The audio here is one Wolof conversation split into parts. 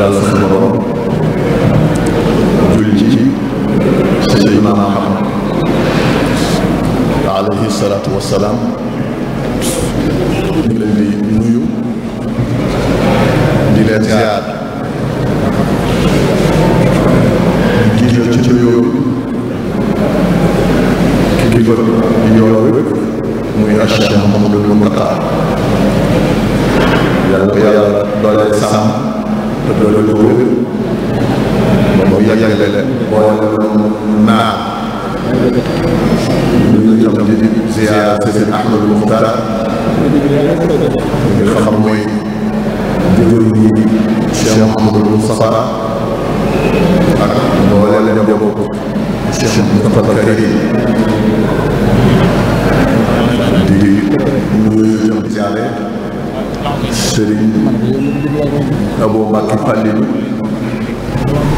yàlla sunu borom julli ci Seydina Muhammad alayhi salaatu wa salaam. ñu ngi leen di nuyu di leen ziar jiital ci nuyoo kilifa yoon wi muy Cheikh Mouhamadou Mountakha yàlla ko yàlla doole sàmm te doole ko wér ba mu yàggale boole naa ñu ngi tam di ziar Sëriñ Ahmadou Muxtaar nga xam mooy jëwriñ ñi Cheikh Mouhamadou Moustapha ak boole leen njabootu Cheikh Moustapha Karim di nuyu tam di ziare Sëriñ Abou Mbacke Fallil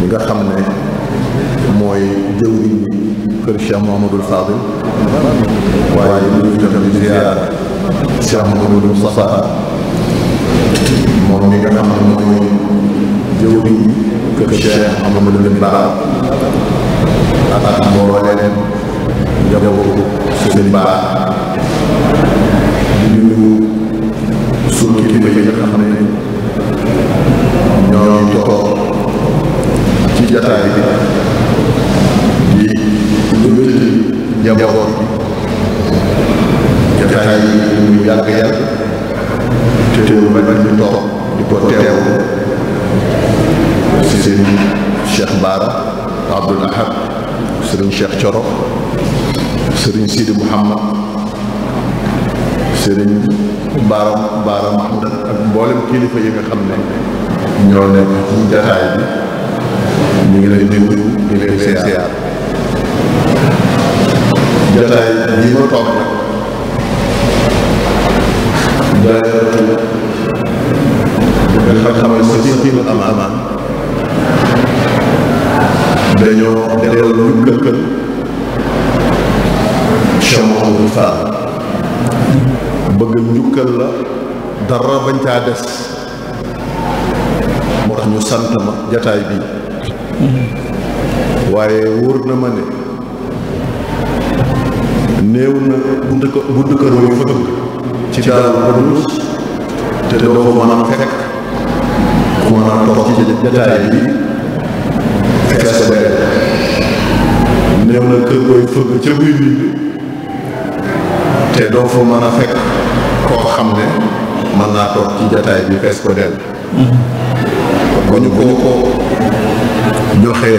mi nga xam ne mooy jëwriñ ñi kër Cheikh Mouhamadoul Fadil waaye ñu ngi tam di ziar Cheikh Mouhamadou Moustapha moom mi nga xam ne mooy jëwriñ ñi kër Cheikh Amadou Lamine Bara ak mbooleem njabootu Sëriñ Bara di nuyu sunu kilifa yi nga xam ne ñoo toog ci jataay bi di wéttali njaboot bi jataay yi ñu yàgg-yàgg te teewul ba ñu toog di ko teew si sëriñ Cheikh Bara Abdoul Ahad sëriñ Cheikh Thioro sëriñ Sidi Mouhamad sëriñ Bara Mahmoud ak mboolem kilifa yi nga xam ne ñoo nekk ci jataay bi ñu ngi lay nuyu di leen ziar jataay bi ma toog nag nga xam ne Safinatoul Amaan dañoo delloo njukkal Cheikh Mouhamadou Fall bëgg njukkal la dara bañ caa des moo tax ñu sant ma jataay bi waaye wóor na ma ne néew na buntu kër yu fëgg ci Daaru Xudoos te doo ko mën a fekk ku mën a toog ci jataay bi fees ko néew na kër koy fëgg ca buy bi te doo fa mën a fekk koo xam ne mën naa toog ci jataay bi fees ko del bu ñu ko joxee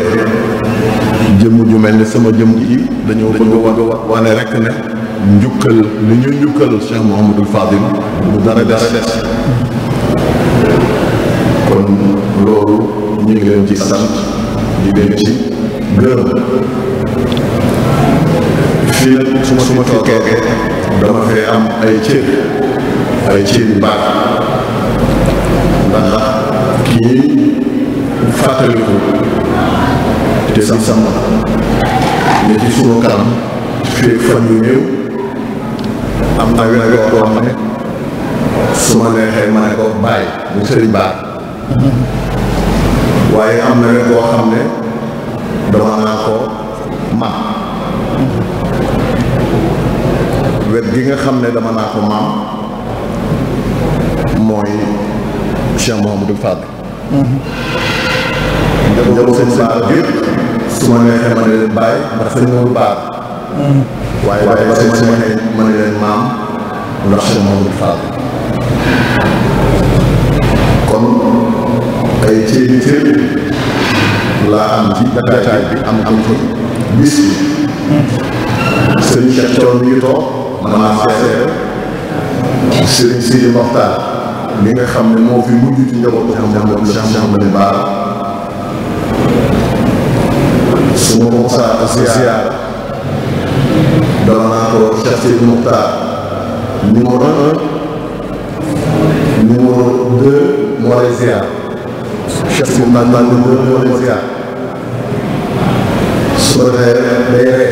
jëmm ju mel ni sama jëmm ji dañoo bëgg wane rek ne njukkal li ñu njukkal Cheikh Mouhamadoul Fadil bu dara des kon loolu ñu ngi leen ci sant di leen ci gërëm fii nag su ma toogee dama fee am ay cër yu baax ndax kii fàttaliku te di sama ne ci sunu kanam fii fan yu néew am na wet boo xam ne su ma neexee ma ne ko bàyyi mu Sëriñ Bara waaye am na wet boo xam ne dama naa ko maam wet gi nga xam ne dama naa ko maam mooy Cheikh Mouhamadoul Fadil njaboot Sëñ Bara bi su ma neexee ma ne leen bàyyi ndax Sëñ Mouhamadoul Bara waaye su ma neexee ma ne leen maam ndax Cheikh Mouhamadoul Fadil kon ay cër laa am ci jataay bi am ko bis bi Sëriñ Cheikh Thioro mi ngi toog man maa seere Sëriñ Sidi Mokhtar mi nga xam ne moo fi mujj ci njabootu Cheikh Mouhamadoul Bara su ma ko mosaa ziyaar dama naa ko Cheikh Sidi Mokhtar numéro 1 numéro 2 moo lay ziyaar Cheikh Sidi Mokhtar numéro 2 moo lay ziyaar su ko defee day ree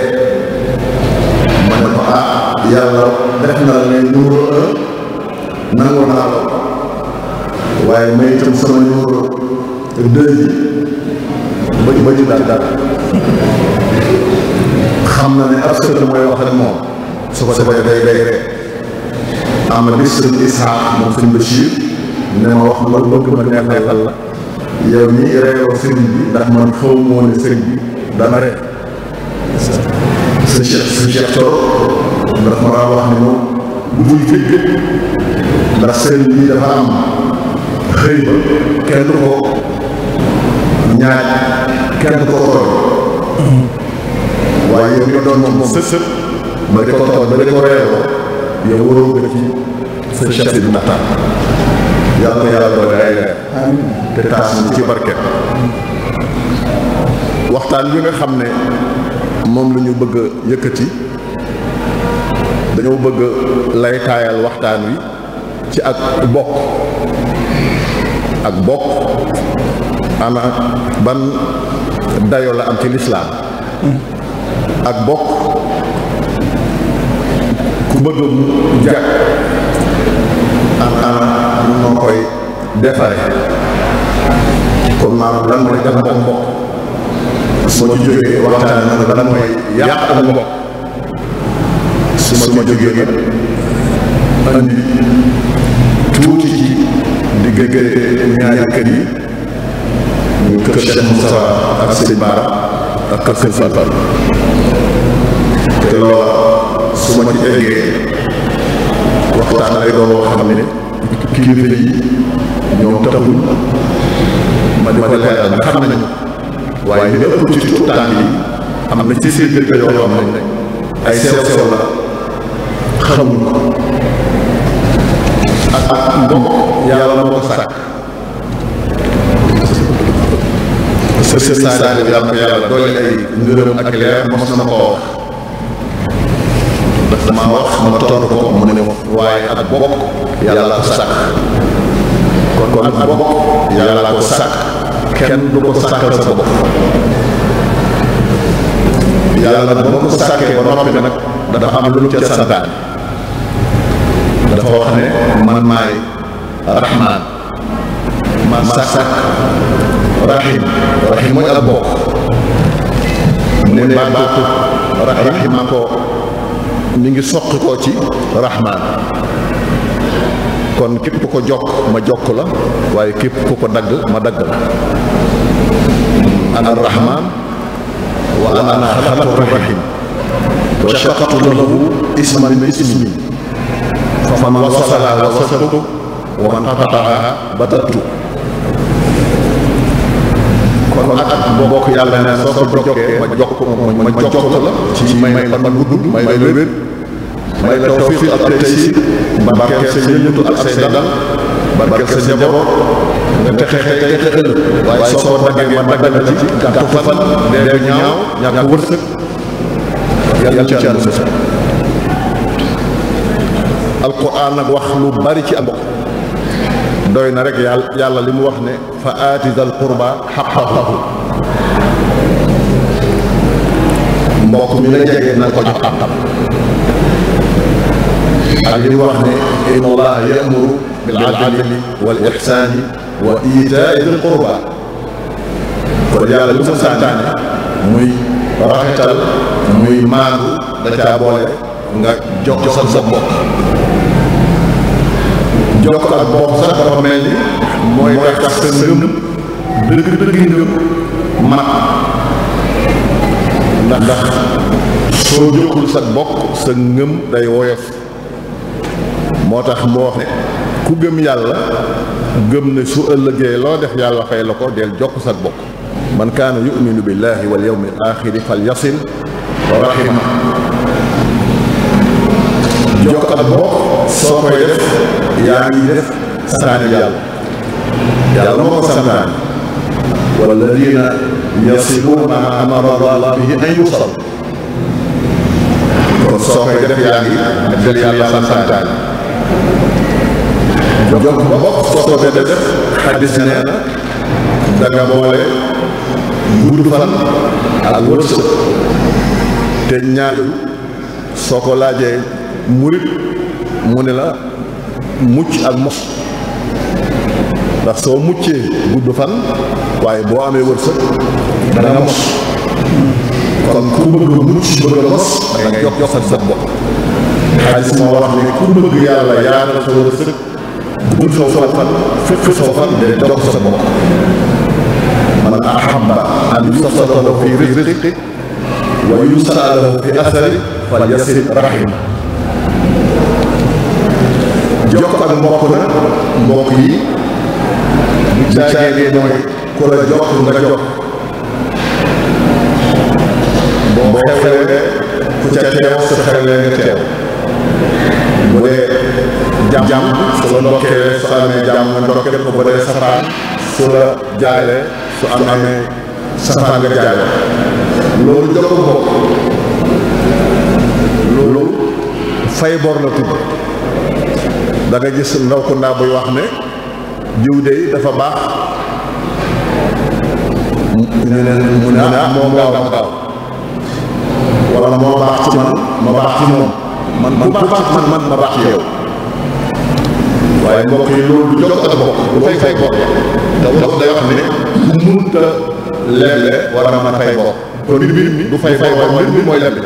ma ne ko yàlla def na ne numéro 1 nangu naa la waaye may itam sama numéro dëj yi ba ci dara xam na ne ab sët mooy wax ak moom su ko defee day ree am na bis sëñ Isxaaq moom sëñ Bachir ne ma wax ma bëgg ma neexal la yow ñi reeroo sëriñ bi ndax man xaw moo ne sëriñ bi dana ree sa Cheikh Thioro ndax ma wax ne moom buy fëgg ndax sëriñ bi dafa am xëy ba kenn du ko ñaaj kenn du ko tooñ waaye yow nga doon moom sët ba di ko tooñ ba di ko reeroo yow waroo nga ci sa Cheikh Sidi Maxtaar yàlla na yàlla doole ay leer te taas ñu ci barke waxtaan bi nga xam ne moom la ñu bëgg a yëkkati dañoo bëgg lay taayal waxtaan wi ci ak bokk ana ban dayo la am ci lislaam ak bokk ku bëgg mu jag ana noo koy defare kon maanaam lan mooy def ak mbokk su ma ci jógee waxtaan na lan mooy yàq ak mbokk su ma jógee nag andi tuuti ci diggante ñaari kër yi ñu kër Cheikh Moustapha ak sëñ Bara ak kër sëñ Fall te loola su ma ci eggee waxtaan lay doon woo xam ne kilifa yi ñoom taxul ma di ko leeral nga xam nañu waaye li ëpp ci tuutaan yi am na ci seen dëkk yoo xam ne ay sew sew la xamuñ ko ak mbokk yàlla moo ko sàkk sëriñ Saaliw yàlla na yàlla doole ay ngërëm ak leer mos na koo wax dafa maa wax ma tontu ko mu ne waaye ak bokk yàlla ko sàkk kon ak bokk yàlla ko sàkk kenn du ko sàkkal sa bopp yàlla nag boo ko sàkkee ba noppi nag dafa am lu mu ca santaan dafa wax ne man maay rahmaan ma sàkk rahim mooy ak bokk mu ne baatu rahim ma ko mi ngi soqi ko ci rahmaan kon képp ko jokk ma jokk la waaye képp ku ko dagg ma dagg la ana rahmaan wa ana xalaqtu rahim wa shaqaqtu lahu isman min ismi fa man wasalaha wasaltu wa man qata'aha batattu kon ak bokk yàlla ne soo ko jokkee ma jokk la ci may fan bu gudd may la wér may la tawfiq ak taysiir barkeel sa yëngatu ak say dal barkeel sa njaboot nga texe ëllëg waaye soo ko daggee ma dagg la ci gàttu fan dee ñaaw ñàkk wërsëg yàlla ci àll sa alquran nag wax lu bari ci ak doy na rek yàlla li mu wax ne fa aati dal qurba xaqahu mbokk mi la jege na ko jox àqam ak li mu wax ne inna allaha ya'muru bil adli wal ihsani wa itaai dil qurba kon yàlla lu mu santaane muy rafetal muy maandu da caa boole nga jox sa mbokk jokk ak bokk sax dafa mel ni mooy tax sa ngëm dëgg ngëm mat ndax soo jokkul sa bokk sa ngëm day woyof moo tax mu wax ne ku gëm yàlla gëm ne su ëllëgee loo def yàlla fay la ko del jokk sa bokk man kaana yuminu billahi wal yawmil axiri fal yasil rahima jokk ak bokk soo koy def yaa ngi def santaane yàlla moo ko santaane walladina yasiluuna ma amara Allah bihi an yusal kon soo koy def yaa ngi def yàlla santaane jokk ba bokk soo ko def xaddis nee na danga boole gudd fan ak wërsëg te ñaar soo ko laajee murit mu ne la mucc ak mos ndax soo muccee gudd fan waaye boo amee wërsëg da nga mos kon ku bëgg mucc bëgg a mos da ngay jox sa bopp xaalis moo wax ne ku bëgg yàlla yaatal sa wërsëg gudd soo fan fépp soo fan de jox sa bopp man ahabba an yubsata lahu fi rizqi wa yus'a lahu fi athari fal yasil rahim jokk ak mbokk na mbokk yi bu caagee mooy ku la jokk nga jokk boo xewlee ku ca teew su xewlee nga teew bu dee jàmm su la ndokkee su amee jàmm nga ndokkee ko bu dee safaan su la jaale su amee safaan nga jaale loolu jokk mbokk loolu fay bor la tudd da nga gis ndaw ko ndaa buy wax ne diw de dafa baax ñu ne mu ne moo gaaw wala moo baax ci man ma baax ci moom man ku baax ci man ma baax ci yow waaye mbokk yi loolu du jokk ak bokk lu fay bokk te wax day wax ne ku munta leble war na mën a fay bokk kon mbir mi du fay bokk mbir mi mooy leble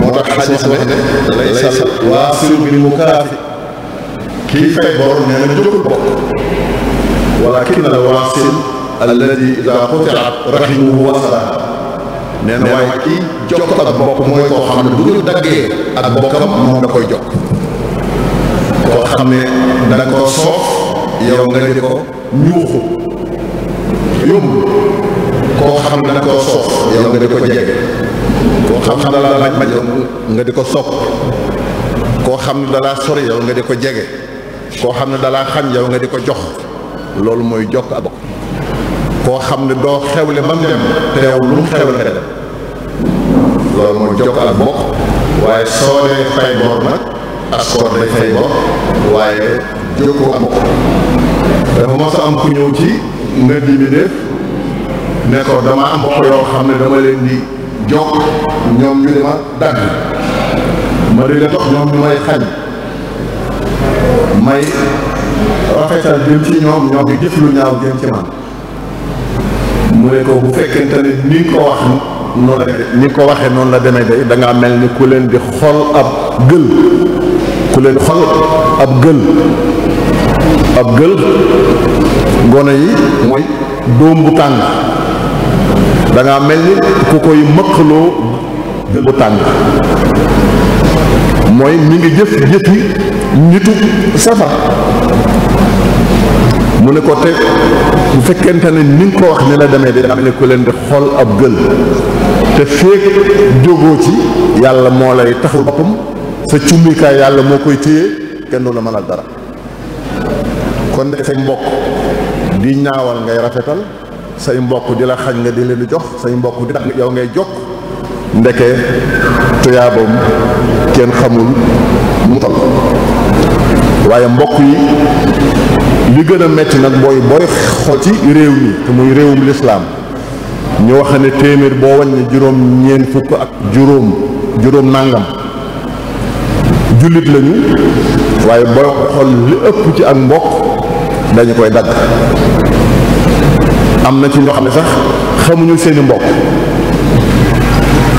moo tax xadis wax ne laysa waasilu bil mukaafi kii fay bor nee na jógul bokk walakin al waasil alladi ida qutiat rahimuhu wasalaha nee na waaye kii jokk ak bokk mooy koo xam ne bu ñu daggee ak bokkam moom da koy jokk koo xam ne da ko soof yow nga di ko ñuuxu yomb koo xam ne da ko soof yow nga di ko jege koo xam ne dalaa laaj yow nga di ko sopp koo xam ne dalaa sori yow nga di ko jege koo xam ne dalaa xañ yow nga di ko jox loolu mooy jokk ak bokk koo xam ne doo xewle ba mu dem te yow lu mu xewle nga dem loolu mooy jokk ak bokk waaye soo dee fay bor nag askoor day fay bor waaye jokkoo ak bokk dafa mos a am ku ñëw ci nga di mi def ne ko dama am bokk yoo xam ne dama leen di jokk ñoom ñu di ma dagg ma di leen dox ñoom ñu may xañ may rafetal jëm ci ñoom ñoo ngi jëf lu ñaaw jëm ci man mu ne ko bu fekkente ne ni nga ko wax noonu la ni nga ko waxee noonu la demee day da ngaa mel ni ku leen di xol ab gël ku leen xol ab gël gone yi mooy doom bu tàng da ngaa mel ni ku koy mëqaloo bu tàng mooy mi ngi jëfi nitu safar mu ne ko te bu fekkente ne ni nga ko wax ni la demee di am ne ku leen di xool ab gël te féeg jógoo ci yàlla moo lay taxul boppam sa cummikaay yàlla moo koy téye kenn du la mënal dara kon de say mbokk di ñaawal ngay rafetal say mbokk di la xañ nga di leen di jox say mbokk di tax yow ngay jokk ndeke tuyaabam kenn xamul mu toll waaye mbokk yi li gën a metti nag booy xool ci réew mi te muy réewum lislaam ñu wax ne téeméer boo wàññi juróom-ñeent fukk ak juróom nangam jullit lañu waaye booy xool li ëpp ci ak mbokk dañu koy dagg am na ci ñoo xam ne sax xamuñu seeni mbokk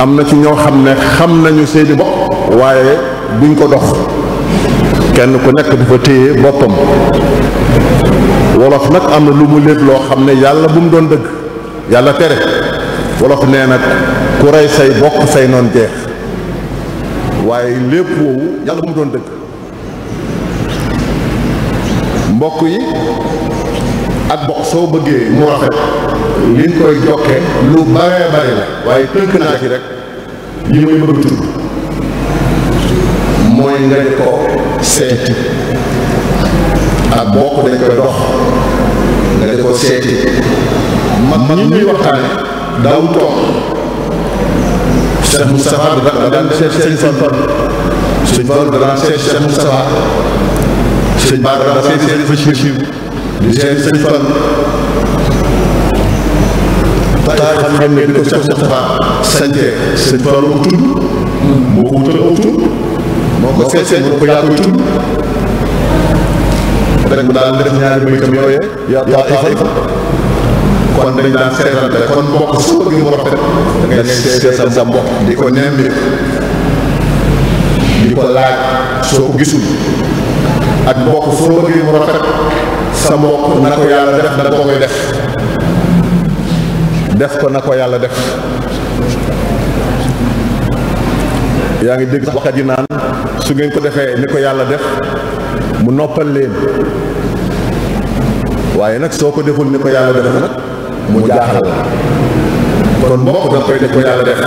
am na ci ñoo xam ne xam nañu seeni mbokk waaye duñ ko dox kenn ku nekk dafa téye boppam wolof nag am na lu mu léet loo xam ne yàlla bu mu doon dëgg yàlla tere wolof nee nag ku rey say bokk say noon jeex waaye lépp woowu yàlla bu mu doon dëgg mbokk yi ak bokk soo bëggee mu rafet li nga koy jokkee lu bare bare la waaye tënk naa ci rek yi may bëgg tudd mooy nga di ko seeti ak bokk dañ koy dox nga di ko seeti man ñi ñuy waxtaane daaw toog Cheikh Moustapha daan seet sëñ Fall daan seet Cheikh Moustapha sëñ Ba daan seet sëñ Bachir di seet sëñ Fall taarix xam ne bi ko Cheikh Moustapha sañtee sëñ Fall ko tudd moo ko wutal aw tur moo ko seet mu ko yaa koy tudd rek mu daal def ñaari baytam yooyee yaa taifa kon dañ daan seetante kon mbokk su bëgg mu rafet da ngay seetal sa mbokk di ko nemmi di ko laaj soo ko gisul ak mbokk soo bëggee mu rafet sa mbokk na ko yàlla def da ko koy def ko na ko yàlla def. yaa ngi dégg waxkat yi naan su ngeen ko defee ni ko yàlla def mu noppal leen waaye nag soo ko deful ni ko yàlla def nag mu jaaxal la kon mbokk da koy def ko yàlla def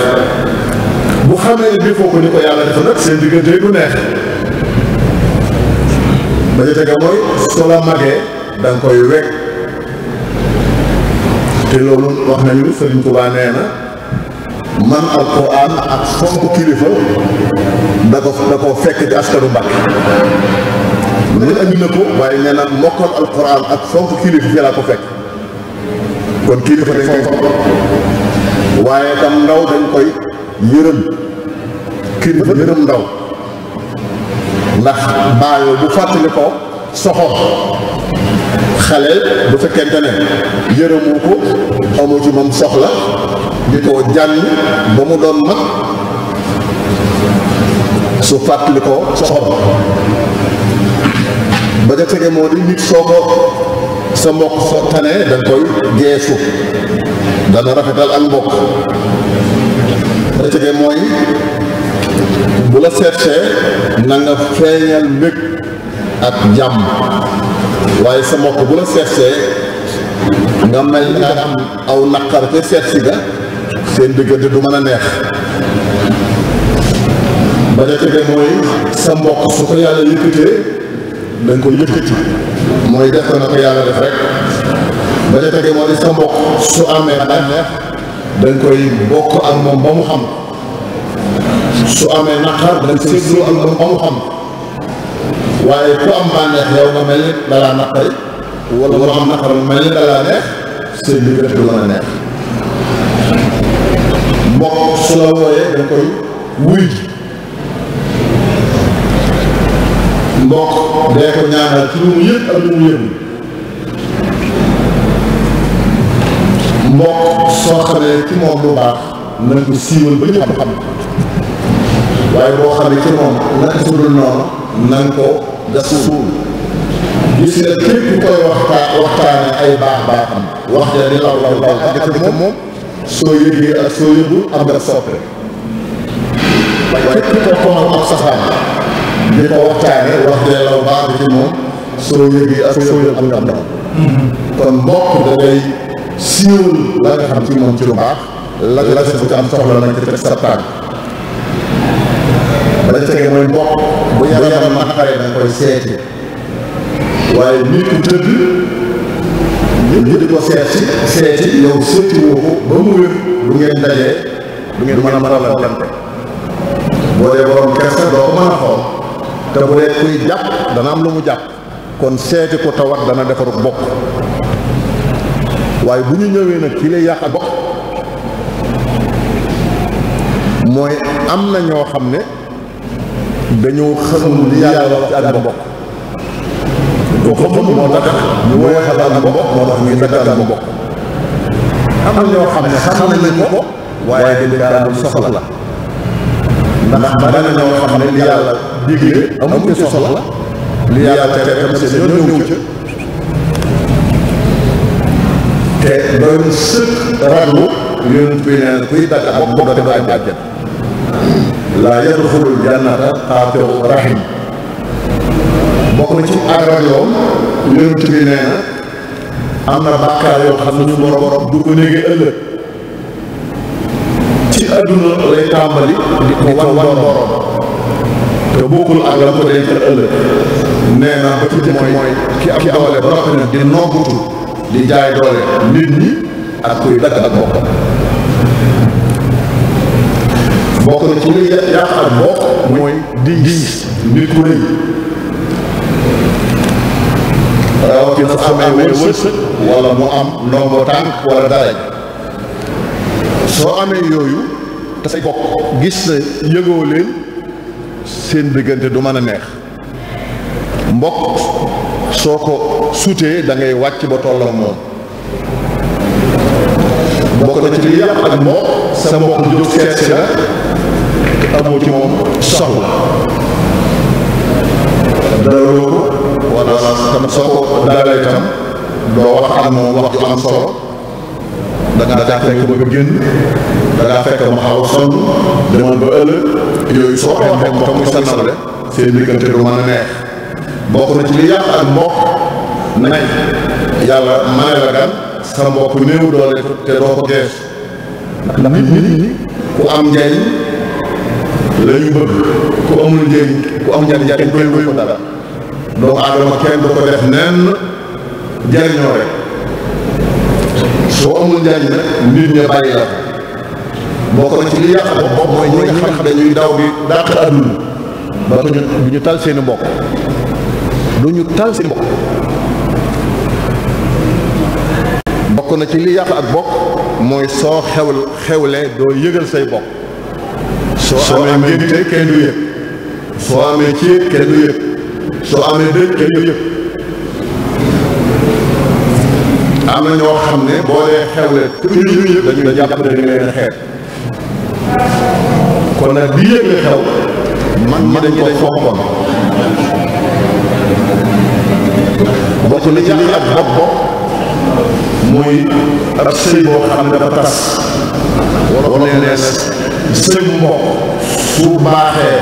bu xamee ne defoo ko ni ko yàlla def nag seen diggante du neex ba ca tege mooy soo la magee da nga koy wekk te loolu wax nañu Sëriñ Tuubaa nee na man alquran ak fonk kilifa da ko fekk ci askanu Mbàkke lu andi na ko waaye nee na mokkal alquran ak fonk kilifa fi laa ko fekk kon kilifa dañ koy fonk waaye tam ndaw dañ koy yërëm kilifa yërëm ndaw ndax baayoo bu fàttali ko soxor xale bu fekkente ne yërëmu ko amu ci moom soxla di ko jànn ba mu doon mag su fàttali ko soxor ba ca tege moo di nit soo ko sa mbokk soo tanee da nga koy geesu dana rafetal ak mbokk ba ca tege mooy bu la seetsee na nga feeñal mbég ak jàmm waaye sa mbokk bu la seetsee nga mel nga am aw naqar te seet si ga seen diggante du mën a neex ba ca tege mooy sa mbokk su ko yàlla yëkkatee da nga ko yëkkati mooy def ko na ko yàlla def rek ba ca tege mooy sa mbokk su amee bànneex da nga koy bokk ak moom ba mu xam su amee naqar da nga séddoo ak moom ba mu xam waaye ku am bànneex yow nga mel ni dalaa naqari wala mu am naqar mel ni dalaa neex seen diggante du mën a neex mbokk su la wooyee da nga koy wuy mbokk dee ko ñaanal ci lu mu yëg ak lu mu yëgul mbokk soo xamee ci moom lu baax na nga ko siiwal ba ñëpp xam waaye boo xamee ci moom naka su dul noonu na nga ko gas suul gis nga képp ku koy waxtaane ay baaxam wax ja di law àgg ca moom soo yëgee ak soo yëgul am nga soppe waaye képp ko xamal ak safaan di ko waxtaane wax ja law baax ci moom soo yëgee ak soo yëgul am na kon mbokk da ngay siiwal la nga xam ci moom ci lu baax la nga ci am soxla nañ ci teg sa tànk ba ca tege mooy mbokk bu yaram naqaree da nga koy seeti waaye nit ku tëdd ñu di ko seeti yow seeti woo ko ba mu wér bu ngeen dajee du ngeen mën a maralante boo dee borom kersa doo ko mën a xool te bu dee kuy jàpp dana am lu mu jàpp kon seeti ko tawat dana defaru bokk waaye bu ñu ñëwee nag ki lay yàq bokk mooy am na ñoo xam ne dañoo xamul li yàlla wax ci ak mbokk boo ko xamul moo tax ñu woyee ak mbokk moo tax ñu dagg ak mbokk am na ñoo xam ne xam nañu ko waaye dañ kaa am soxla ndax bari na ñoo xam ne li yàlla digle amuñ ci soxla li yàlla tere tam seen yoon ñëw ca te doon sëkk raglu yonent bi nee na kuy dagg ak mbokk te am àjjana laa yadxulul jannata qaatiu rahim bokk na ci ak ragloom yonent bi nee na am na bàkkaar yoo xam ne ñu borom du ko néegee ëllëg ci àdduna lay tàmbali di ko wan borom te bokkul ak la ko dencal ëllëg nee na ba ci jëkk mooy ki am doole ba noppi nag di noggutu di jaay doole nit ñi ak kuy dagg ak boppam bokk na ci li yàq ak bokk mooy diis nit ku rëy rawatina su amee wërsëg wala mu am ndombo tànk wala dara soo amee yooyu te say bokk gis na yëgoo leen seen diggante du mën a neex mbokk soo ko sutee da ngay wàcc ba tolloo moom. bokk na ci li yàq ak mbokk sa mbokk jóg seet si la amoo ci moom soxla daloo ko wala tam soo ko dalalee tam doo wax ak moom wax ju am solo da ngaa fekk bëgg a génn da ngaa fekk ma xaw a sonn demal ba ëllëg yooyu soo ko waxee mbokk muy sanale seen diggante du mën a neex. bokk na ci li yàq ak mbokk nañ yàlla may la gan sa mbokk néew doole te doo ko gees ndax nit ñi ku am njariñ la ñu bëgg ku amul njariñ ku am njariñ kenn doy ko dara doomu aadama kenn du ko def nenn jariñoo rek soo amul njariñ nag nit ña bàyyi la bokk na ci li yàq ak mbokk mooy ñi nga xam ne dañuy daw di dàq àdduna ba du ñu tal seeni mbokk du ñu tal seeni mbokk. bokk na ci li yàq ak bokk mooy soo xewle doo yëgal say bokk. soo amee ngénte kenn du yëg soo amee céet kenn du yëg soo amee dëj kenn du yëg. am na ñoo xam ne boo dee xewle te ñu yëg dañuy jàpp ne dañ leen xeet. kon nag di yëgle xew man dañ ko fonkoon. bokk na ci li ak bokk muy ab sëy boo xam ne dafa tas wala nee sëy mbokk su baaxee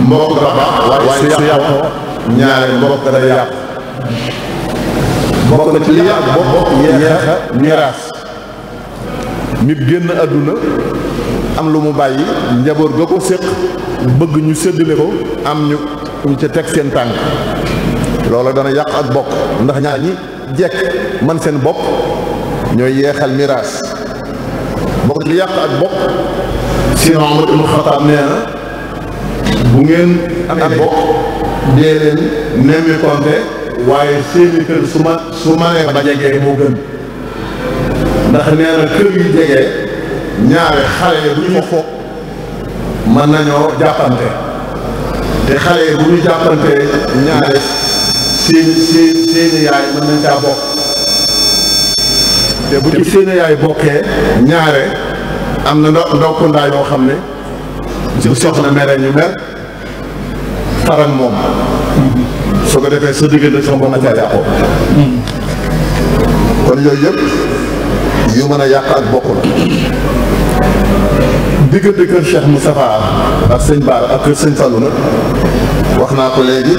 mbokk dafa baax waaye su yàqoo ñaare mbokk dana yàq. bokk na ci li ak bokk yeexa miraas nit génn àdduna am lu mu bàyyi njaboot ga ko séq bëgg ñu séddale ko am ñu ca teg seen tànk loola dana yàq ak bokk ndax ñaar ñi jekk man seen bopp ñooy yeexal miraas. bokk li yàq ak bokk Seydina Umar ibn Xattaab nee na bu ngeen amee bokk dee leen nemmi konte waaye seeni kër su ma nee ba jegee moo gën ndax nee na kër yu jegee ñaare xale bu ñu fo mën nañoo jàppante te xale bu ñu jàppante ñaare seeni yaay mën nañ caa bokk te bu ci seeni yaay bokkee ñaare am na ndokkundaa yoo xam ne bu soxna mere ñu mer farak moom soo ko defee sa diggante sa mbokk na caa yàqoo. kon yooyu yëpp yu mën a yàq ak bokk la. diggante kër Cheikh Moustapha ak sëñ Bara ak kër sëñ Fallou nag wax naa ko léegi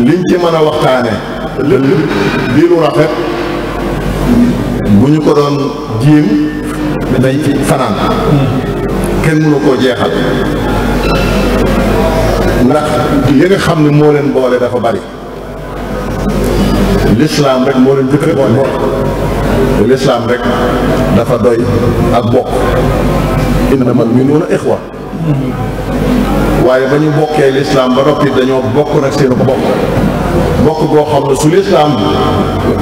liñ ci mën a waxtaane lépp di lu rafet bu ñu ko doon jiim dañ ci fanaan kenn mënu koo jeexal ndax yi nga xam ne moo leen boole dafa bari. lislaam rek moo leen jëkk boole lislaam rek dafa doy ak bokk innamal mu'minuuna ixwa waaye ba ñu bokkee lislaam ba noppi dañoo bokk nag seen bokk goo xam ne su lislaam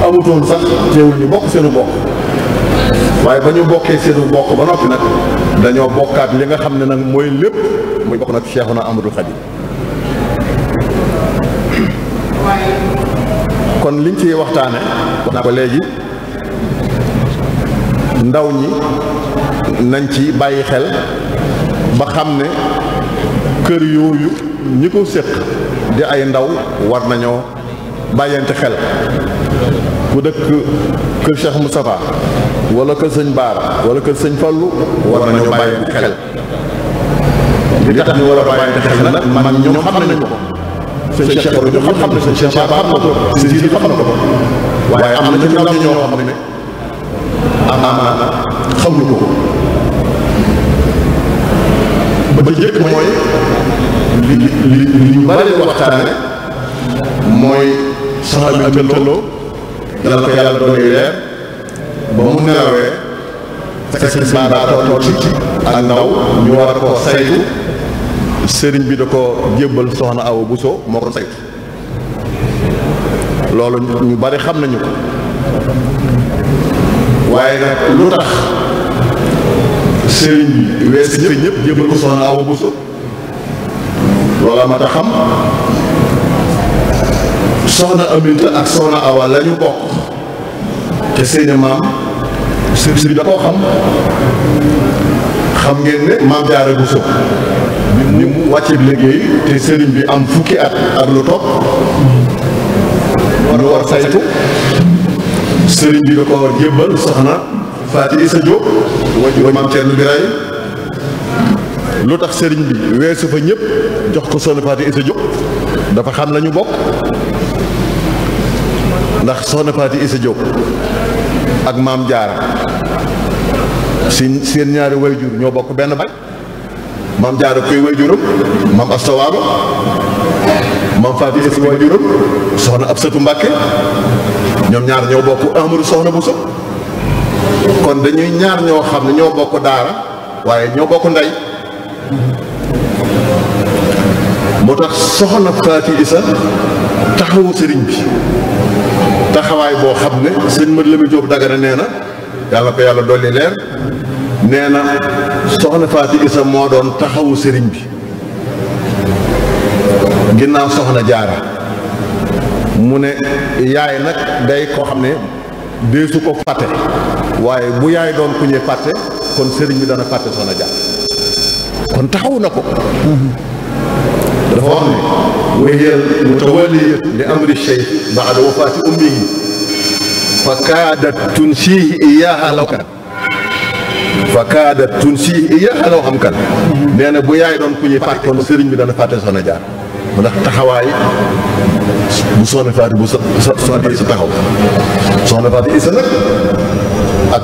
amutoon sax teewul ñu bokk seenu bokk waaye ba ñu bokkee seenu bokk ba noppi nag dañoo bokkaat li nga xam ne nag mooy lépp muy bokk nag Cheikhuna Ahmadul Khadim. kon liñ ciy waxtaane wax naa ko léegi ndaw ñi nañ ci bàyyi xel ba xam ne kër yooyu ñi ko séq di ay ndaw war nañoo bàyyante xel. ku dëkk kër Cheikh Moustapha wala kër sëñ Bara wala kër sëñ Fallou war nañoo bàyyante xel. li tax ñu war a bàyyante xel nag man ñoom xam nañu ko. sëñ Cheikh ñu xam ne sëñ Cheikh Bara xam na ko sëñ Sidi xam na ko waaye am na ci ndaw ñi ñoo xam ne amaana xamuñu ko. ba jëkk mooy li ñu bari waxtaane mooy soxna bi tëlloo yàlla ko yàlla doon leer ba mu nelawee fekk sëñ Bara toll ci ak ndaw ñu war a ko saytu sëriñ bi da ko jébbal soxna Awa Bousso moo ko saytu. loolu ñu bari xam nañu ko waaye nag lu tax sëriñ bi wees ñëpp jébbal ko soxna Awa Bousso loola mat a xam soxna Aminta ak soxna Awa la ñu bokk te seeni maam sëriñ bi da koo xam ngeen ne maam Jaara Buso ni mu wàcceeb liggéey te sëriñ bi am fukki at ak lu topp ñu war saytu sëriñ bi da ko war jébbal soxna Faati Isa Jóob wajur maam Cerno Birahim lu tax sëriñ bi weesu fa ñëpp jox ko soxna Faati Isa Jóob dafa xam lañu bokk ndax soxna Faati Isa Jóob ak maam Jaara seen ñaari wayjur ñoo bokk benn baay maam Jaara koy wayjuram maam Asta Waalo maam Faati Isa wayjuram soxna Absatu Mbàkke ñoom ñaar ñoo bokk Ahmadu soxna Buso kon dañuy ñaar ñoo xam ne ñoo bokk daara waaye ñoo bokk ndey moo tax soxna Faati Isa taxawu sëriñ bi taxawaay boo xam ne sëñ Mad Lamin Jóob Dagana nee na yàlla ko yàlla dolli leer nee na soxna Faati Isa moo doon taxawu sëriñ bi ginnaaw soxna Jaara mu ne yaay nag day koo xam ne deesu ko fàtte waaye bu yaay doon ku ñuy fàtte kon sëriñ bi dana fàtte soxna Jaara kon taxawu na ko dafa wax ne wahiyal mutawalliya li amri cheikh baada wafaati ummihi fa kaadat tunsiihi iyaaha law kan am kan nee na bu yaay doon ku ñuy fàtte kon sëriñ bi dana fàtte soxna Jaar ndax taxawaay bu soxna Faati bu soxna Isa taxaw soxna Faati Isa nag ak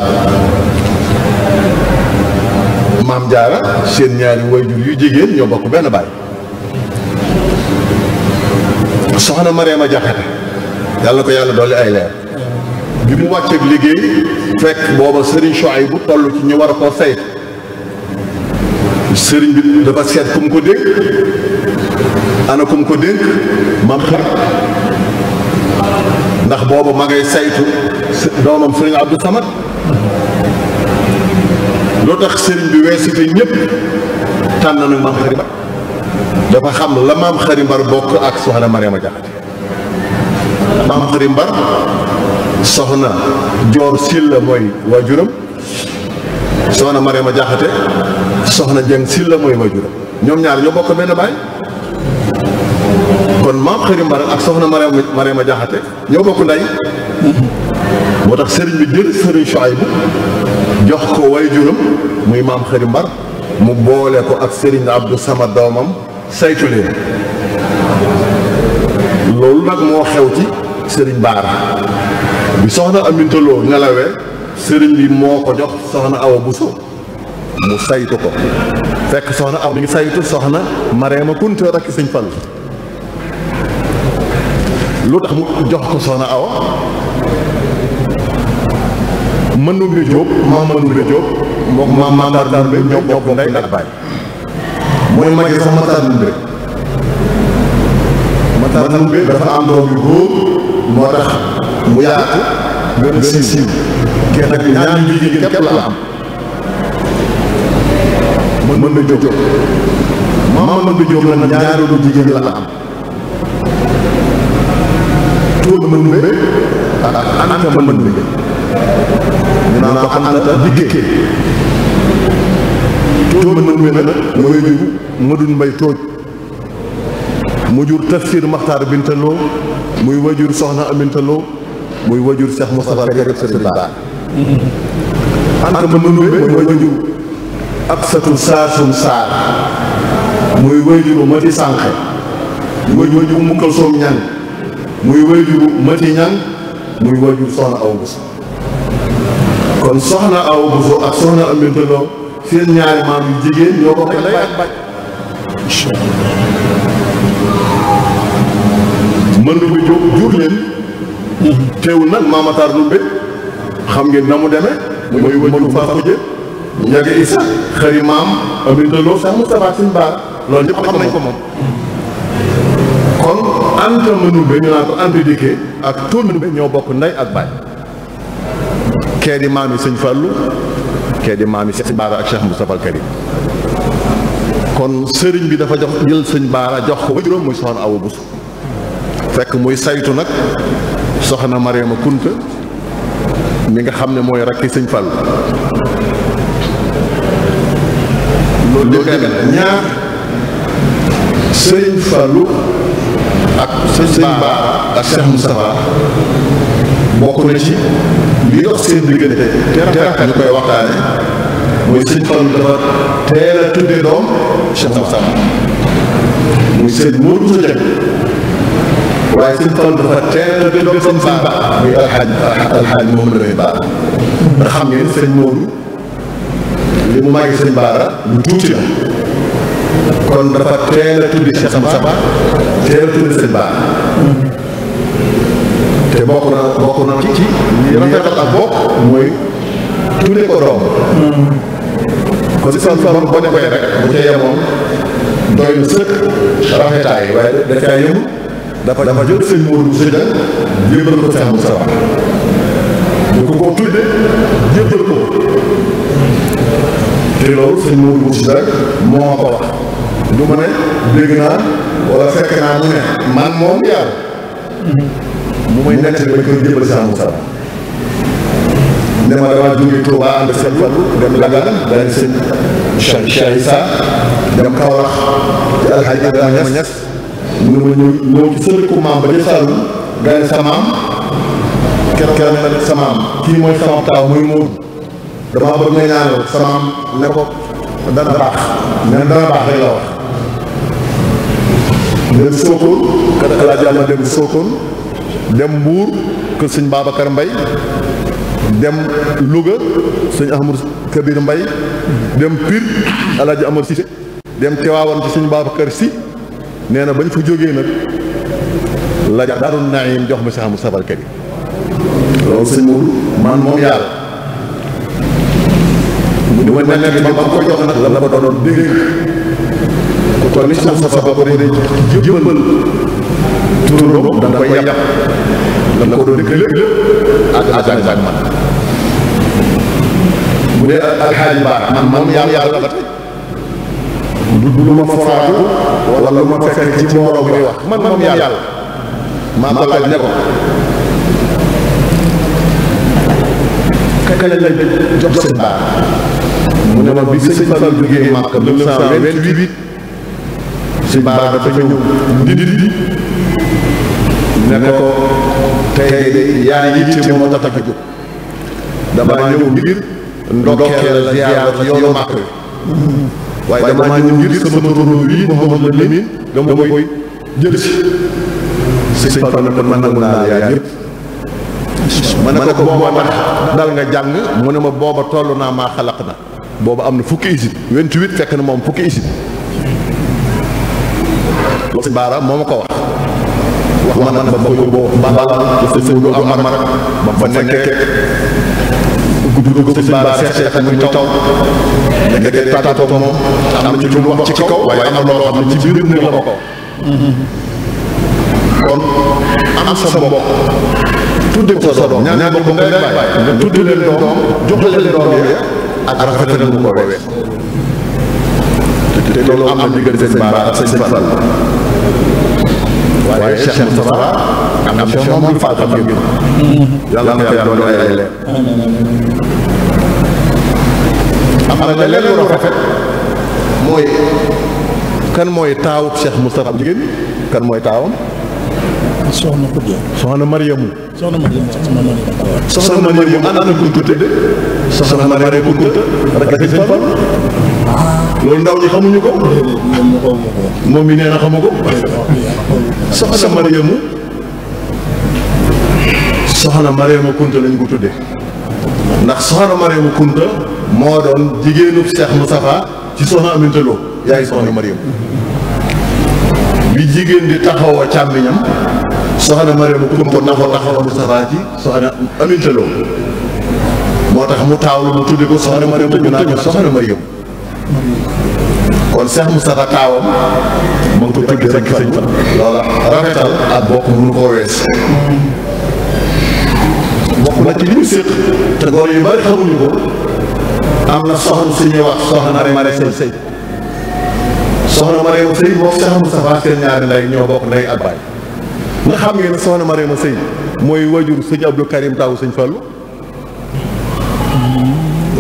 maam Jaara seen ñaari wayjur yu jigéen ñoo bokk benn baay soxna Mariama Jaxate yàlla ko yàlla dolli ay leer bi mu wàcceeg liggéey fekk booba sëriñ Shuaybu toll ci ñu war a koo saytu sëriñ bi dafa seet ku mu ko dénk ana ku mu ko dénk maam xar ndax booba ma ngay saytu doomam sëriñ Abdou Samad loo tax sëriñ bi weesu fi ñëpp tànn nag maam xari mbar dafa xam la maam xari mbar bokk ak soxna Mariama Jaxate maam xari mbar soxna Joor Silla mooy waajuram soxna Mariama Jaxate soxna Jeng Silla mooy waajuram ñoom ñaar ñoo bokk benn baay kon maam xari mbar ak soxna Mariama Jaxate ñoo bokk ndey moo tax sëriñ bi jël sëriñ Shuaybu jox ko waajuram muy maam xari mbar mu boole ko ak sëriñ Abdou Samad doomam saytu leen loolu nag moo xew ci sëriñ Baara bi soxna Aminta Lo nelawee sëriñ bi moo ko jox soxna Awa Buso mu saytu ko fekk soxna Awa mi ngi saytu soxna Mareema Kunta rakki sëñ Fall lu tax mu jox ko soxna Awa Manumbe Jóob maam Manumbe Jóob moom maam Matar Ndumbe ñoo bokk ndey ak baay mooy magi sax Matar Ndumbe Matar Ndumbe dafa am doom yu góor moo tax mu yaatu gën a siiw kenn nag ñaar yu jigéen képp la am Manumbe Jóob maam Manumbe Jóob nag ñaari lu jigéen la am Tuuba Manumbe ak Anta Manumbe ñu naan ko Anta Diggee Tuuba Manumbe nag mooy jur Madun Mbay Tooj mu jur Tafsir Maxtaar Binta Lo muy wajur soxna Aminta Lo muy wajur Cheikh Moustapha Karim Sëriñ Ba Anta Manumbe mooy wajur Absatu Saasum Saar muy wajuru Mati Sànqe muy wajur Mukkal Soom Ñang muy wajuru Mati Ñang muy wajur soxna Awa Buso kon soxna Awa Buso ak soxna Aminta Lo seen ñaari maam yu jigéen ñoo bokk ndey ak baay Manumbe Jóob jur leen teewul nag Maam Matar Ndumbe xam ngeen na mu demee mooy wajur faa xuje ñage Isa xëri maam Aminta Lo sax Moustapha Sëñ Baara loolu ñëpp xam nañ ko moom kon Anta Manumbe ñu naan ko Anta Dikkee ak Tuuba Manumbe ñoo bokk ndey ak baay kee di maam yi Sëñ Fallu kee di maam yi Sëñ Baara ak Cheikh Moustapha Karim kon sëriñ bi dafa jox jël Sëñ Baara jox ko wajuram muy soxna Awa Buso fekk muy saytu nag soxna Mariama Kunta mi nga xam ne mooy rakki sëñ Fall loolu benn ñaar sëñ Fallu ak sëñ Bara ak Cheikh Moustapha bokk na ci li dox seen diggante te rafet ñu koy waxtaane mooy sëñ Fallu dafa teel a tudde doom Cheikh Moustapha muy sëñ Modou Bousso Dieng waaye sëñ Fallu dafa teel a tudde doom sëñ Bara muy alxaaj moom la koy Bara nga xam ngeen sëñ Modou li mu màggi sëñ Bara lu tuuti la kon dafa teel a tuddi Cheikh Moustapha teel a tuddi sëñ Bara te bokk na ci li rafetal ak bokk mooy tudde ko doom kon sëñ Fallu boo defee rek bu ca yemoon doy na sëkk rafetaay waaye dafaa yëm dafa jël sëñ Modou Bousso Dieng jébbal ko Cheikh Moustapha bu ko tudde jébbal ko te loolu sëñ Modou Bousso rek moo ma ko wax du ma ne dégg naa wala fekk naa mu ne man moom yàlla mu may nettali ba koy jébal Cheikh Moustapha ne ma dama jóge Touba ànd sëñ Fallu dem Lagane daal sëñ Cheikh Issa dem Kaolack ci Alhaji Ibrahima Niass mu ne ma ñëw ci sëriku maam ba ca Saloum daal sa maam keroog na sa maam kii mooy sama taaw muy Modou dama bëgg nga ñaanal sa maam ne ko dana baax ne dana baax rek la wax dem Sokone kër Alaaji Ama dem Sokone dem Mbuur kër sëñ Babacar Mbay dem Louga sëñ Ahmadou Kabir Mbay dem Pire Alaaji Amar Cissé dem Tiwaawan ci sëñ Babacar Si nee na bañ fa jógee nag la Daaru Naim jox ma Cheikh Moustapha al Karim loolu sëñ Modou man moom yàlla du ma nekk ba ko jox nag la ko doon dégg ku toll ni Cheikh Moustapha ko day jëbbal turam da nga koy yàpp la ko doon dégg lépp ak man bu dee alxaaji Baara man moom yàlla la tey du ma foraatu wala lu ma fekk ci mbooloo bi wax man moom yàlla maa ko laaj ne ko kañ la jox sëñ Bara mu ne ma bi sëñ Fallu jógee Màkka 1928 sëñ Bara dafa ñëw Ndindi ne ko tey de yaa yitte moo tax a jóg damaa ñëw ngir ndokkeel la ziyaar ci yoonu Màkka waaye damaa ñëw ngir sama turandoo bii Mouhamadou Lamine dama koy jël si sëñ Fallu ne ko man nangu naa yaa ñëpp ma ne ko booba tax dal nga jàng mu ne ma booba toll naa maa xalaq na booba am na fukki isib 28 fekk na moom fukki isib loolu sëñ Bara moo ma ko wax ma nag ba ko yóbboo mbaa ci sëñ Modou Amar ba fa nekkee guddi ko sëñ Bara seet muy taw nekkee taatoo moom am na ci lu mu wax ci kaw waaye am na loo xam ne ci biir néeg la ko kon am sa mbokk tudde ko sa doom ñaar bokk ndey ak baay nga tudde leen doom jox leen doom yi ak rafetal mu ko wees te loolu am na diggante sëñ Bara ak sëñ Fall waaye Cheikh Moustapha am na Cheikh Mamadou Fall xam ngeen yàlla na ko yàlla doon ay leer am na leneen lu rafet mooy kan mooy taawub Cheikh Moustapha jigéen kan mooy taawam soxna Khoudia. soxna Mariamu. soxna Mariamu soxna Mariamu ana ko tudde soxna Mariamu Kunta rek sëñ Fall loolu ndaw ñi xamuñu ko moom mi nee na xamu ko soxna Mariamu Kunta lañ ko tudde ndax soxna Mariamu Kunta moo doon jigéenu Cheikh Moustapha ci soxna Aminta Lo yaay soxna Mariamu bi jigéen di taxawoo càmmiñam soxna Mariama Kunta taxaw Moustapha ci soxna Aminta Lo moo tax mu taawlu mu tudde ko soxna Mariama Kunta ñu soxna Mariam kon Cheikh Moustapha taawam mu ngi ko tudde rek sëñ Fall loola rafetal ak bokk mënu koo wees bokk na ci li ñu séq te góor yu bari xamuñu ko am na soxna suñuy wax soxna Mariama Sëy soxna Mariama Sëy moo Cheikh Moustapha seen ñaari ndey ñoo bokk ndey ak baay nga xam ngeen ne soxna Mariama Sëy mooy wajur sëñ Abdou Karim taawu sëñ Fallu.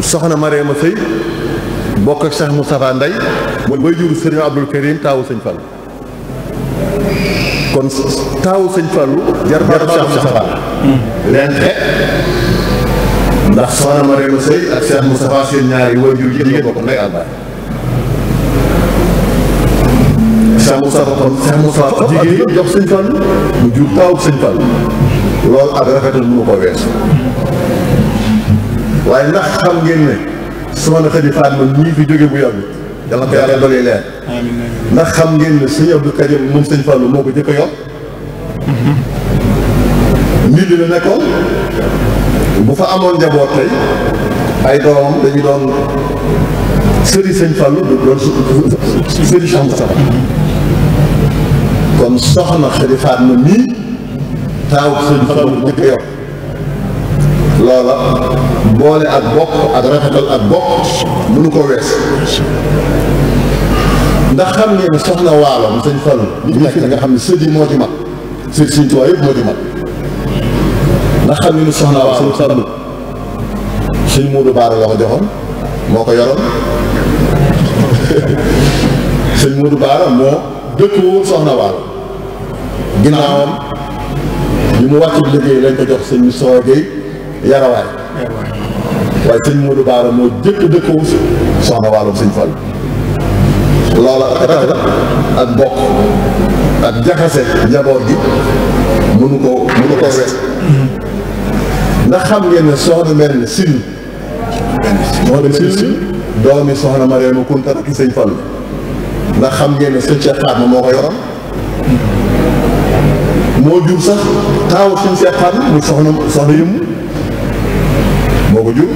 soxna Mariama Sëy bokk ak Cheikh Moustapha Ndey mooy wajur sëñ Abdou Karim taawu sëñ Fallu. kon taawu sëñ Fallu jarbaatu Cheikh Moustapha leen xe ndax soxna Mariama Sëy ak Cheikh Moustapha seen ñaari wajur jigéen bokk ndey àll baay. Cheikh Moustapha kon Cheikh Moustapha jigéen jox sëñ Fallu mu jur taawu sëñ Fallu loolu ak rafetal mënu ko weesu. waaye ndax xam ngeen ne soxna Xadi Fatma ñii fi jóge bu yàgg yàlla ko yàlla dolee leer. ndax xam ngeen ne sëñ Abdou Karim moom sëñ Fallu moo ko jëkk a yor. mbir li la nekkoon bu fa amoon njaboot tey ay doomam dañu doon sëri sëñ Fallu doon sëri Cheikh Moustapha. kon soxna Xadi Fatma nii taaw sëñ Fallu jëkk a yor loola boole ak bokk ak rafetal ak bokk mënu ko wees. ndax xam ngeen ne soxna Waalo mu sëñ Fallu ñi fi nga xam ne sëñ yi moo ci mag sëñ Sëñ Tuubaa yëpp moo ci mag. ndax xam ngeen ne soxna Waalo sëñ Fallu sëñ Moodu Baara la ko joxoon moo ko yoroon sëñ Moodu Baara moo dëkk woon soxna Waalo ginnaawam li mu wàcc bi liggéey lañ ko jox sëñ Sow Gueye yarawaay waaye sëñ Moodu Baara moo jëkk dëkk wu soxna Waalo sëñ Fallu. loola rafet ak bokk ak jaxase njaboot gi mënu ko wees. ndax xam ngeen ne soxna mel ne Sil moo dem Sil doomi soxna Mariama Kunta ak sëñ Fallu. ndax xam ngeen ne sëñ Cheikh Fatma moo ko yoroon moo jur sax taawu sëñ Cheikh Fatma muy soxna yëmmu moo ko jur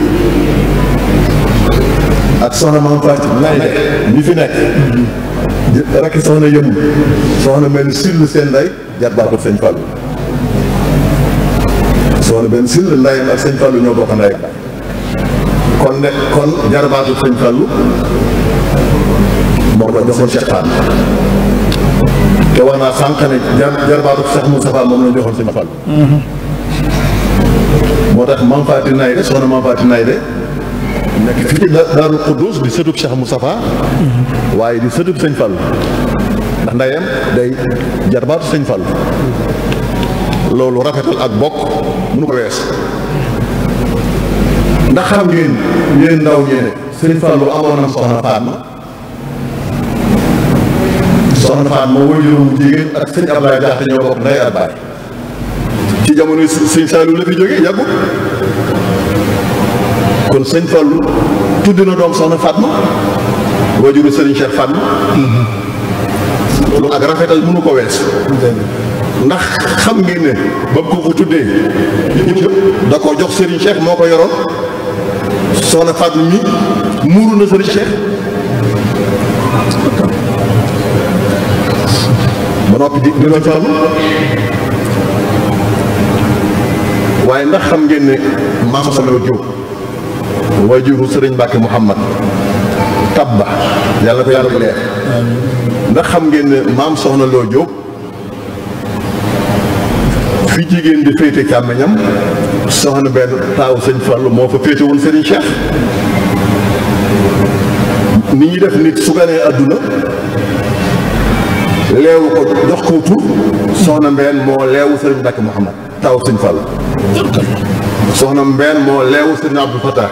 ak soxna Maam Faati Nayde bi fi nekk rek soxna yëmmu soxna mel ni Sil seen ndey jarbaatu sëñ Fallu. soxna benn Sil ndeyam ak sëñ Fallu ñoo bokk ndey kon jarbaatu sëñ Fallu moo ko joxoon Cheikh Fatma te wax naa sànq ne jarbaatu Cheikh Moustapha moom la joxoon sëñ Fallu. moo tax Maam Faati Nayde soxna Maam Faati Nayde nekk fii ci Daaru Xuddus di sëtub Cheikh Moustapha waaye di sëtub sëñ Fallu ndax ndeyam day jarbaatu sëñ Fallu. loolu rafetal ak bokk mënu ko wees. ndax xam ngeen yéen ndaw ñeene sëñ Fallu amoon na soxna Fatma soxna Fatma wajuram bu jigéen ak sëñ Ablaye Jaxate ñoo bokk ndey ak baay ci jamono sëñ Saliou la fi jógee yàggut. kon sëñ Fallu tudd na doom soxna Fatma wajuru sëriñ Cheikh Fatma. loolu ak rafetal mënu ko wees. ndax xam ngeen ne ba mu ko tuddee da ko jox sëriñ Cheikh moo ko yoroon soxna Fatma mi muuru na sëriñ Cheikh ba noppi di doon Fallu. waaye ndax xam ngeen ne maam Soxna Jóob wajuru sëriñ Mbàkke Muhammad tabba yàlla ko yàlla leer. ndax xam ngeen ne maam Soxna Lo Jóob fi jigéen di féete càmmeñam soxna benn taaw sëñ Fallu moo fa féete woon sëriñ Cheikh. ni ñuy def nit su ganee àdduna leewu ko jox ko tur soxna mbenn moo leewu sëriñ Mbàkke Muhammad taaw sëñ Fallu. soxna mbenn moo leewu sëriñ Abdou Fatah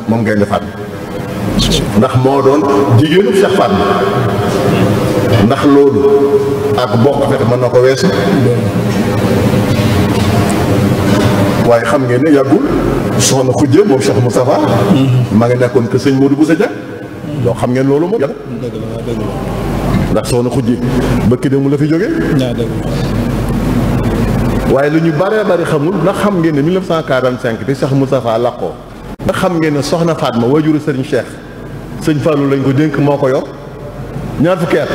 moom ngay defaat ndax moo doon jigéenu Cheikh Fatma. ndax loolu ak bokk fete mën na ko weesu. waaye xam ngeen ne yàggul soxna Xujje moom Cheikh Moustapha maa ngi nekkoon que sëñ Modou Boussa Dieng loo xam ngeen loolu moom yàgg ndax soxna Xujje bëkki de mu la fi jógee. waaye lu ñu bëree bëri xamul ndax xam ngeen ne 1945 te Cheikh Moustapha làqoo ndax xam ngeen ne soxna Fatma wajuru sëriñ Cheikh sëñ Fallou lañ ko dénk moo ko yor ñaar fukki at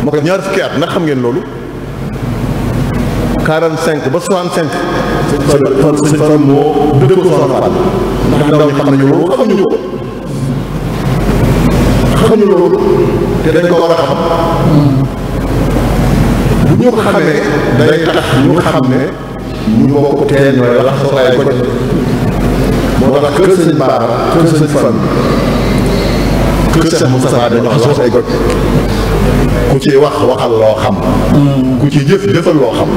moo ko yor ñaar fukki at ndax xam ngeen loolu 45 ba 65 sëñ Fallou moo dëkk soxna Fatma ndax ndaw ñi xam nañu loolu xamuñu loolu te dañ ko war a xam ñu ko xamee day tax ñu xam ne ñu bokk teen ñooy wax soo ay goj moo tax kër sëñ Baara kër sëñ Fan kër Cheikh Moustapha dañu wax soo ay goj ku ci wax waxal loo xam ku ci jëf jëfal loo xam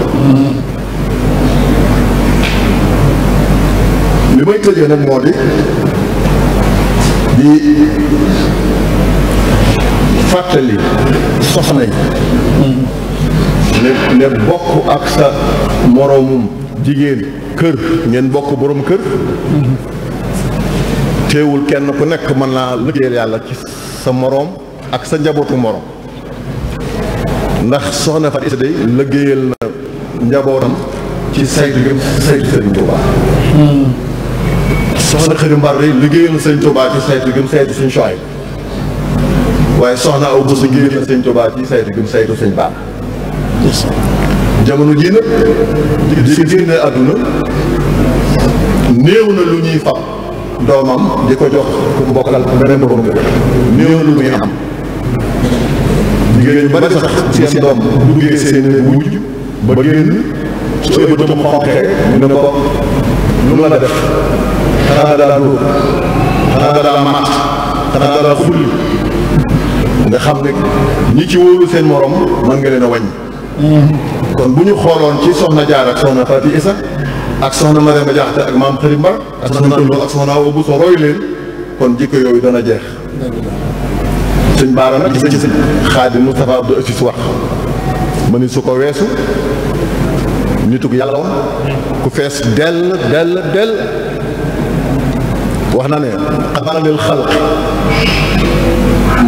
li may tëjee nag moo di fàttali soxna yi ne bokk ak sa moroomum jigéen kër ngeen bokk boroom kër teewul kenn ku nekk mën naa liggéeyal yàlla ci sa moroom ak sa njabootu moroom ndax soxna Faty Issa day liggéeyal na njabootam ci saytu gëm saytu Sëriñ Tuubaa soxna Xëri Mbar day liggéeyal na Sëriñ Tuubaa ci saytu gëm saytu suñu choix waaye soxna aw bu liggéeyal na Sëriñ Tuubaa ci saytu gëm saytu suñu baax jamono jii nag di génne àdduna néew na lu ñuy fab doomam di ko jox ku bokkal beneen borom kër néew na lu muy am jigéen ñu bari sax seen doom duggee seen wujj ba génn su ay bëtam xonqee mu ne ko lu la def xanaa daa dóor xanaa daa mat xanaa daa xulli nga xam ne ñi ci wóolu seen morom mën nga leen a wàññi kon bu ñu xooloon ci soxna Jaara ak soxna Faty Issa ak soxna Mariama Jaxate ak maam Xëri Mbar ak soxna Lo ak soxna Awa Bousso roy leen kon jikko yooyu dana jeex sëñ Baara nag gis ci sëñ Xaadim Moustapha Abdou Assis wax ma ni su ko weesu nitug yàlla woon ku fees dell wax na ne xadana lil xalq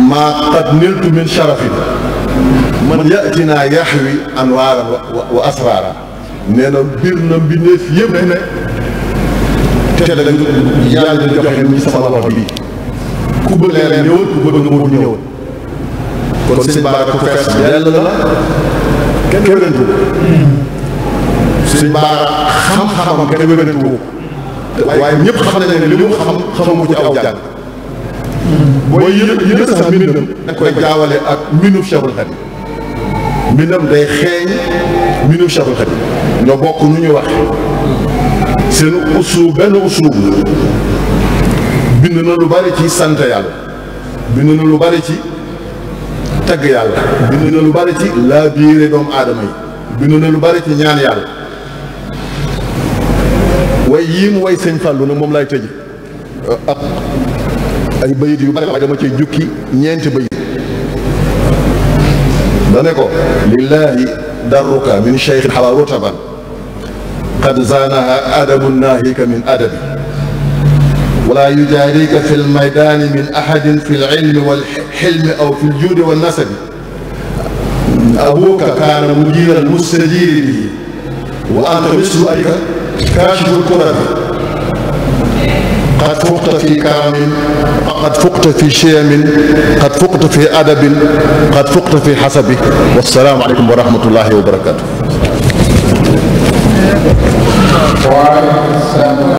maa qad niltu min sharafin man yatina yaxwi anwaaran wa asraara nee na biir na mbindeef yëpp ne te la yàlla joxe ni sama loxo bii ku bëgg leer ñëwal ku bëgg nguur ñëwal kon sëñ Baara ku fees dell la kenn wérantu sëñ Baara xam-xamam kenn wérantu waaye ñëpp xam nañ ne li mu xamu ci aw jàng booy yëpp sax mbindam da koy jaawale ak mbindum Cheikhul Khadim mbindam day xeeñ mbindum Cheikhul Khadim ñoo bokk nu ñu wax seen uslub benn uslub bind na lu bari ci sant yàlla bind na lu bari ci tagg yàlla bind na lu bari ci laa biire doomu aadama yi bind na lu bari ci ñaan yàlla way yii mu way sëñ Fallou nag moom lay tëj ak ay bayit yu bari waaye dama cee jukki ñeenti bayit dane ko lillahi darruka min cheikhin xawa rutaban qad zaanaha adabu naahika min adabi wala yujaarika fi lmaydaani min ahadin fi lilmi walxilmi aw fi ljuudi wannasabi abuka kaana mujiran mustajiri bihi wa anta mislu abika kaashifu lkurabi قد فقت في كرم قد فقت في شيم قد فقت في أدب قد فقت في حسب والسلام عليكم ورحمة الله وبركاته.